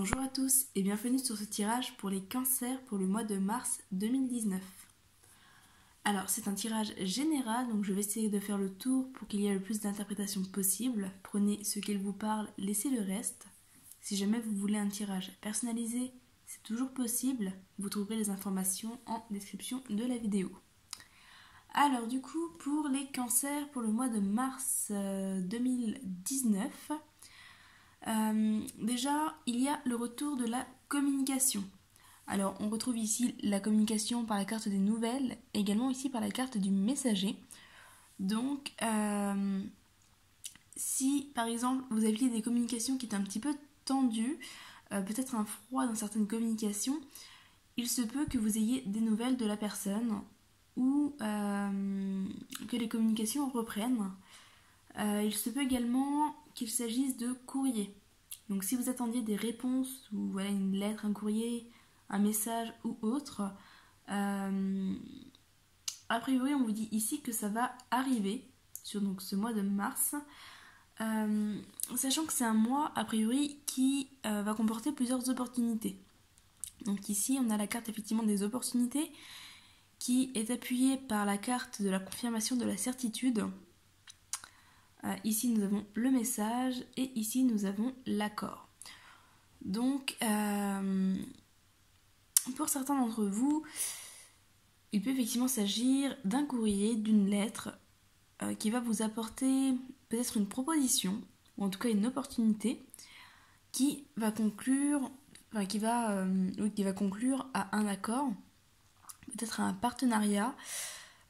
Bonjour à tous et bienvenue sur ce tirage pour les cancers pour le mois de mars 2019. Alors c'est un tirage général, donc je vais essayer de faire le tour pour qu'il y ait le plus d'interprétations possible. Prenez ce qu'il vous parle, laissez le reste. Si jamais vous voulez un tirage personnalisé, c'est toujours possible. Vous trouverez les informations en description de la vidéo. Alors du coup, pour les cancers pour le mois de mars 2019, déjà, il y a le retour de la communication. Alors, on retrouve ici la communication par la carte des nouvelles, également ici par la carte du messager. Donc, si par exemple vous aviez des communications qui étaient un petit peu tendues, peut-être un froid dans certaines communications, il se peut que vous ayez des nouvelles de la personne ou que les communications reprennent. Il se peut également qu'il s'agisse de courrier. Donc si vous attendiez des réponses, ou voilà, une lettre, un courrier, un message ou autre, a priori on vous dit ici que ça va arriver sur donc, ce mois de mars, sachant que c'est un mois a priori qui va comporter plusieurs opportunités. Donc ici on a la carte effectivement des opportunités qui est appuyée par la carte de la confirmation de la certitude. Ici nous avons le message et ici nous avons l'accord. Donc pour certains d'entre vous, il peut effectivement s'agir d'un courrier, d'une lettre qui va vous apporter peut-être une proposition ou en tout cas une opportunité qui va conclure, qui va conclure à un accord, peut-être à un partenariat,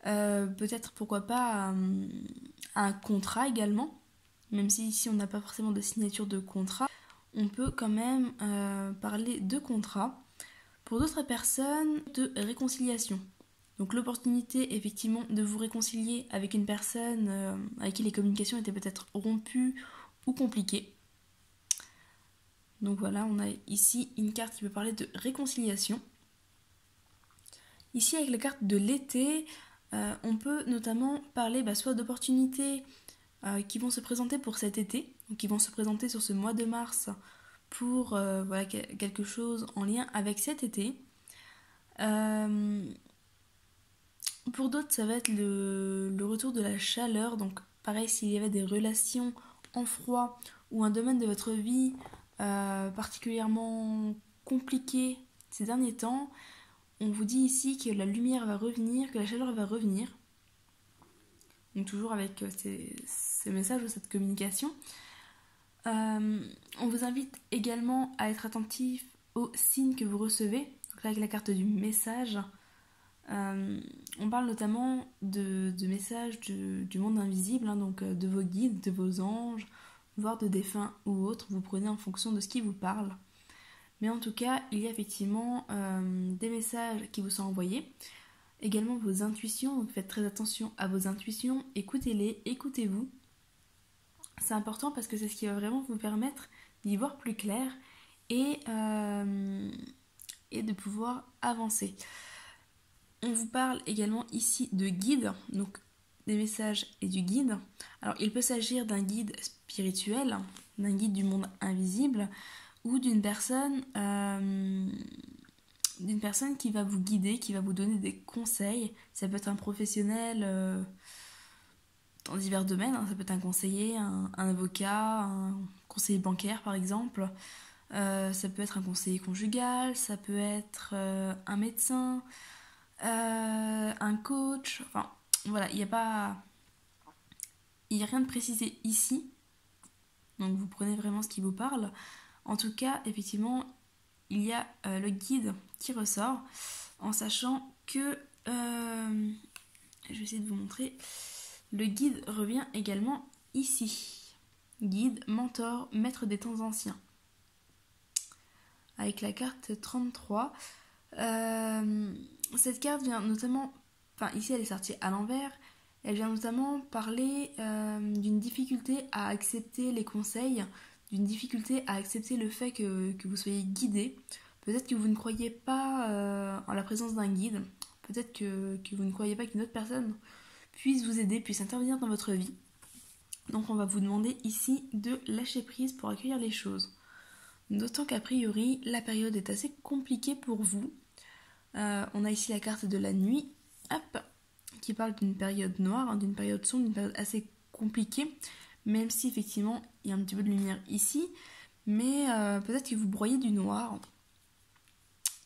peut-être pourquoi pas un contrat également, même si ici on n'a pas forcément de signature de contrat, on peut quand même parler de contrat. Pour d'autres personnes, de réconciliation. Donc l'opportunité effectivement de vous réconcilier avec une personne avec qui les communications étaient peut-être rompues ou compliquées. Donc voilà, on a ici une carte qui peut parler de réconciliation. Ici avec la carte de l'été, on peut notamment parler soit d'opportunités qui vont se présenter pour cet été, donc qui vont se présenter sur ce mois de mars pour quelque chose en lien avec cet été. Pour d'autres, ça va être le retour de la chaleur, donc pareil, s'il y avait des relations en froid ou un domaine de votre vie particulièrement compliqué ces derniers temps, on vous dit ici que la lumière va revenir, que la chaleur va revenir. Donc toujours avec ces messages ou cette communication. On vous invite également à être attentif aux signes que vous recevez. Donc là avec la carte du message, on parle notamment de messages du monde invisible, donc de vos guides, de vos anges, voire de défunts ou autres. Vous prenez en fonction de ce qui vous parle. Mais en tout cas, il y a effectivement des messages qui vous sont envoyés. Également vos intuitions, donc faites très attention à vos intuitions, écoutez-les, écoutez-vous. C'est important parce que c'est ce qui va vraiment vous permettre d'y voir plus clair et de pouvoir avancer. On vous parle également ici de guide, donc des messages et du guide. Alors il peut s'agir d'un guide spirituel, d'un guide du monde invisible, ou d'une personne qui va vous guider, qui va vous donner des conseils. Ça peut être un professionnel dans divers domaines, ça peut être un conseiller, un avocat, un conseiller bancaire par exemple. Ça peut être un conseiller conjugal, ça peut être un médecin, un coach. Enfin voilà, il n'y a rien de précisé ici. Donc vous prenez vraiment ce qui vous parle. En tout cas, effectivement, il y a le guide qui ressort, en sachant que, je vais essayer de vous montrer, le guide revient également ici. Guide, mentor, maître des temps anciens. Avec la carte 33. Cette carte vient notamment, ici elle est sortie à l'envers, elle vient notamment parler d'une difficulté à accepter les conseils, d'une difficulté à accepter le fait que vous soyez guidé. Peut-être que vous ne croyez pas en la présence d'un guide, peut-être que vous ne croyez pas qu'une autre personne puisse vous aider, puisse intervenir dans votre vie. Donc on va vous demander ici de lâcher prise pour accueillir les choses. D'autant qu'a priori, la période est assez compliquée pour vous. On a ici la carte de la nuit, hop, qui parle d'une période noire, hein, d'une période sombre, d'une période assez compliquée, même si effectivement il y a un petit peu de lumière ici, mais peut-être que vous broyez du noir.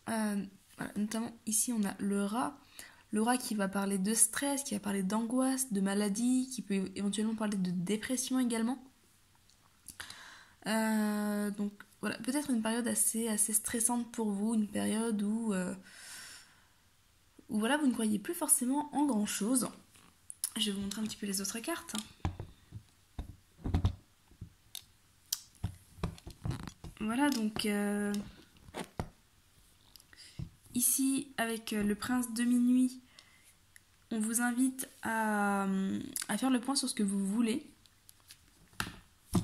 Voilà, notamment ici on a le rat qui va parler de stress, qui va parler d'angoisse, de maladie, qui peut éventuellement parler de dépression également. Donc voilà, peut-être une période assez stressante pour vous, une période où voilà, vous ne croyez plus forcément en grand chose. Je vais vous montrer un petit peu les autres cartes. Voilà, donc ici avec le prince de minuit, on vous invite à faire le point sur ce que vous voulez.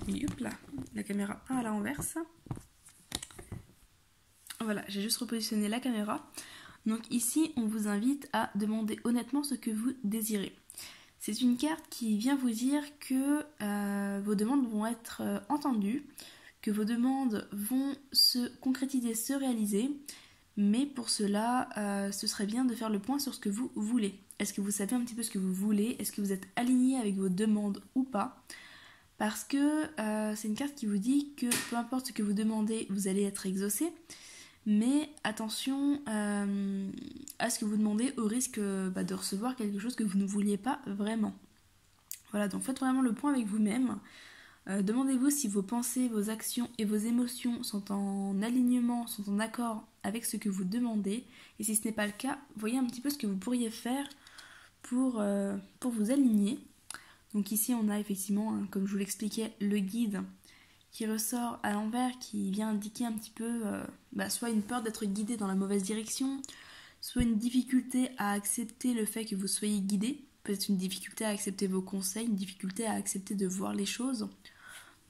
Et hop là, la caméra à l'inverse. Voilà, j'ai juste repositionné la caméra. Donc ici, on vous invite à demander honnêtement ce que vous désirez. C'est une carte qui vient vous dire que vos demandes vont être entendues, que vos demandes vont se concrétiser, se réaliser, mais pour cela, ce serait bien de faire le point sur ce que vous voulez. Est-ce que vous savez un petit peu ce que vous voulez? Est-ce que vous êtes aligné avec vos demandes ou pas? Parce que c'est une carte qui vous dit que peu importe ce que vous demandez, vous allez être exaucé. Mais attention à ce que vous demandez au risque de recevoir quelque chose que vous ne vouliez pas vraiment. Voilà, donc faites vraiment le point avec vous-même. Demandez-vous si vos pensées, vos actions et vos émotions sont en alignement, sont en accord avec ce que vous demandez. Et si ce n'est pas le cas, voyez un petit peu ce que vous pourriez faire pour vous aligner. Donc ici on a effectivement, comme je vous l'expliquais, le guide qui ressort à l'envers, qui vient indiquer un petit peu soit une peur d'être guidé dans la mauvaise direction, soit une difficulté à accepter le fait que vous soyez guidé, peut-être une difficulté à accepter vos conseils, une difficulté à accepter de voir les choses,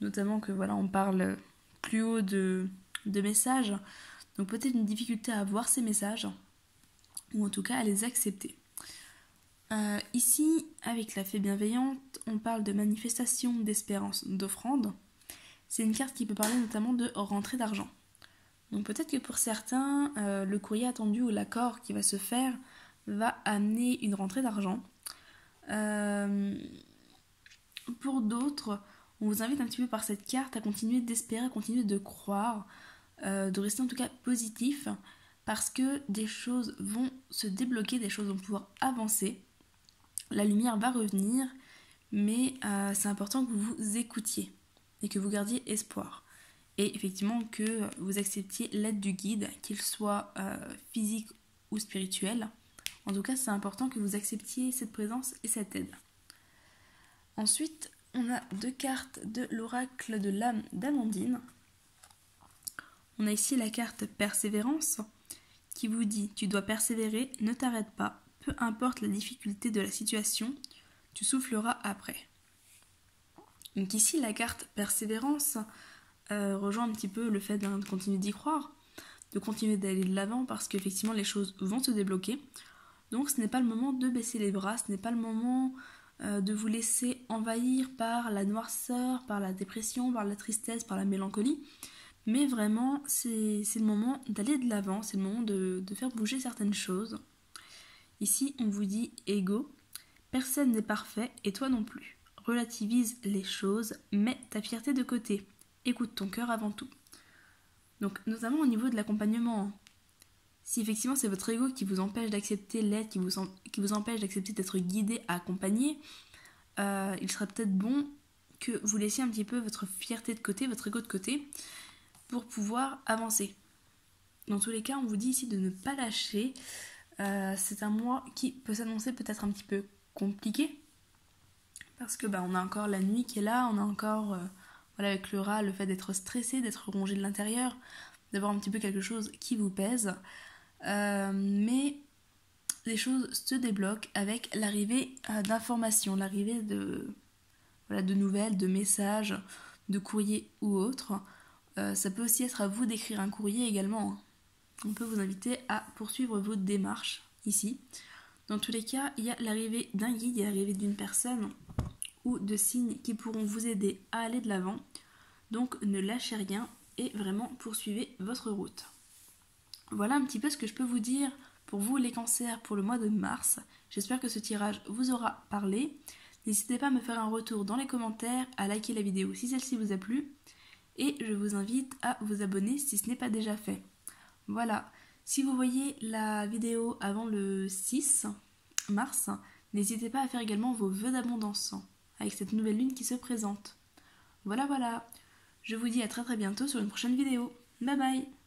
notamment que voilà, on parle plus haut de messages, donc peut-être une difficulté à voir ces messages, ou en tout cas à les accepter. Ici, avec la fée bienveillante, on parle de manifestation, d'espérance, d'offrande. C'est une carte qui peut parler notamment de rentrée d'argent. Donc peut-être que pour certains, le courrier attendu ou l'accord qui va se faire va amener une rentrée d'argent. Pour d'autres, on vous invite un petit peu par cette carte à continuer d'espérer, à continuer de croire, de rester en tout cas positif, parce que des choses vont se débloquer, des choses vont pouvoir avancer. La lumière va revenir, mais c'est important que vous vous écoutiez et que vous gardiez espoir. Et effectivement que vous acceptiez l'aide du guide, qu'il soit physique ou spirituel. En tout cas, c'est important que vous acceptiez cette présence et cette aide. Ensuite, on a 2 cartes de l'oracle de l'âme d'Amandine. On a ici la carte Persévérance qui vous dit « Tu dois persévérer, ne t'arrête pas, peu importe la difficulté de la situation, tu souffleras après ». Donc ici, la carte Persévérance rejoint un petit peu le fait de continuer d'y croire, de continuer d'aller de l'avant parce qu'effectivement les choses vont se débloquer. Donc ce n'est pas le moment de baisser les bras, ce n'est pas le moment de vous laisser envahir par la noirceur, par la dépression, par la tristesse, par la mélancolie. Mais vraiment, c'est le moment d'aller de l'avant, c'est le moment de faire bouger certaines choses. Ici, on vous dit ego, personne n'est parfait et toi non plus. Relativise les choses, mets ta fierté de côté. Écoute ton cœur avant tout. Donc, notamment au niveau de l'accompagnement, si effectivement c'est votre ego qui vous empêche d'accepter l'aide, qui vous empêche d'accepter d'être guidé, accompagné, il serait peut-être bon que vous laissiez un petit peu votre fierté de côté, votre ego de côté, pour pouvoir avancer. Dans tous les cas, on vous dit ici de ne pas lâcher. C'est un mois qui peut s'annoncer peut-être un petit peu compliqué, parce que on a encore la nuit qui est là, on a encore avec le rat, le fait d'être stressé, d'être rongé de l'intérieur, d'avoir un petit peu quelque chose qui vous pèse. Mais les choses se débloquent avec l'arrivée d'informations, l'arrivée de nouvelles, de messages, de courriers ou autres. Ça peut aussi être à vous d'écrire un courrier également. On peut vous inviter à poursuivre vos démarches ici. Dans tous les cas, il y a l'arrivée d'un guide, il y a l'arrivée d'une personne ou de signes qui pourront vous aider à aller de l'avant. Donc ne lâchez rien et vraiment poursuivez votre route. Voilà un petit peu ce que je peux vous dire pour vous les cancers pour le mois de mars. J'espère que ce tirage vous aura parlé. N'hésitez pas à me faire un retour dans les commentaires, à liker la vidéo si celle-ci vous a plu et je vous invite à vous abonner si ce n'est pas déjà fait. Voilà, si vous voyez la vidéo avant le 6 mars, n'hésitez pas à faire également vos vœux d'abondance avec cette nouvelle lune qui se présente. Voilà, je vous dis à très bientôt sur une prochaine vidéo. Bye bye.